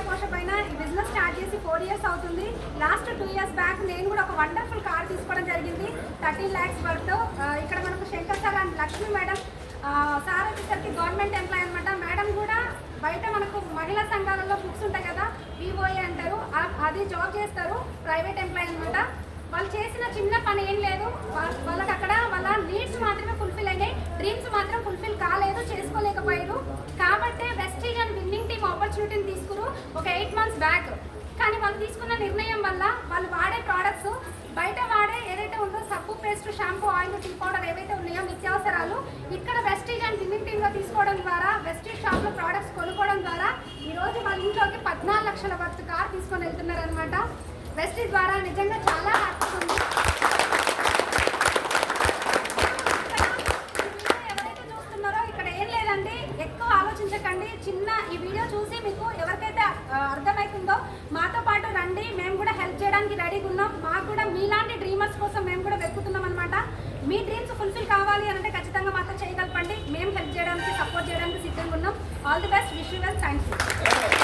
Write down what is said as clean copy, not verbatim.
ఘోష పైన ఈ బిజినెస్ స్టార్ట్ చేసి 4 years అవుతుంది. లాస్ట్ 2 years బ్యాక్ నేను కూడా ఒక వండర్ఫుల్ కార్ తీసుకోవడం జరిగింది 13 lakhs వర్త్. ఇక్కడ మనకు Shankar sir and Lakshmi madam sir వచ్చేసరికి గవర్నమెంట్ ఎంప్లాయ్ అనమాట. మేడం కూడా బయట మనకు మహిళా సంఘాలలో బుక్స్ ఉంటాయి కదా, వివోఏ అంటారు, అది జాబ్ చేస్తారు, ప్రైవేట్ ఎంప్లాయ్ అనమాట. వాళ్ళు చేసిన చిన్న పని ఏం లేదు, వాళ్ళకి అక్కడ వాళ్ళ నీడ్స్ మాత్రమే ఫుల్ఫిల్ అయినాయి, డ్రీమ్స్ మాత్రం ఫుల్ఫిల్ కాలేదు, చేసుకోలేకపోయారు. కాబట్టి వెస్టీజ్ అండ్ విన్నింగ్ టీమ్ ఆపర్చునిటీని తీసుకురు ఒక 8 months బ్యాక్. కానీ వాళ్ళు తీసుకున్న నిర్ణయం వల్ల వాళ్ళు వాడే ప్రోడక్ట్స్ బయట వాడే ఏదైతే ఉందో సబ్బు, paste, shampoo, oil, tea powder ఏవైతే ఉన్నాయో నిత్యావసరాలు ఇక్కడ వెస్టీజ్ అండ్ విన్నింగ్ టీమ్గా తీసుకోవడం ద్వారా, వెస్టీజ్ షాప్లో ప్రోడక్ట్స్ కొనుక్కోవడం ద్వారా ఈరోజు వాళ్ళ ఇంట్లోకి 14 లక్షల వర్త్ కార్ తీసుకొని వెళ్తున్నారు అనమాట. వెస్టీజ్ ద్వారా నిజంగా చాలా హ్యాపీ ఉంది. ఎవరైతే చూస్తున్నారో ఇక్కడ ఏం లేదండి, ఎక్కువ ఆలోచించకండి. చిన్న ఈ వీడియో చూసి మీకు ఎవరికైతే అర్థమవుతుందో మాతో పాటు రండి, మేము కూడా హెల్ప్ చేయడానికి రెడీగా ఉన్నాం. మాకు కూడా మీలాంటి డ్రీమర్స్ కోసం మేము కూడా వెతుకుతున్నాం అనమాట. మీ డ్రీమ్స్ ఫుల్ఫిల్ కావాలి అంటే ఖచ్చితంగా మాతో చేయగలపండి. మేము హెల్ప్ చేయడానికి, సపోర్ట్ చేయడానికి సిద్ధంగా ఉన్నాం. All the best, wish you well, thank you.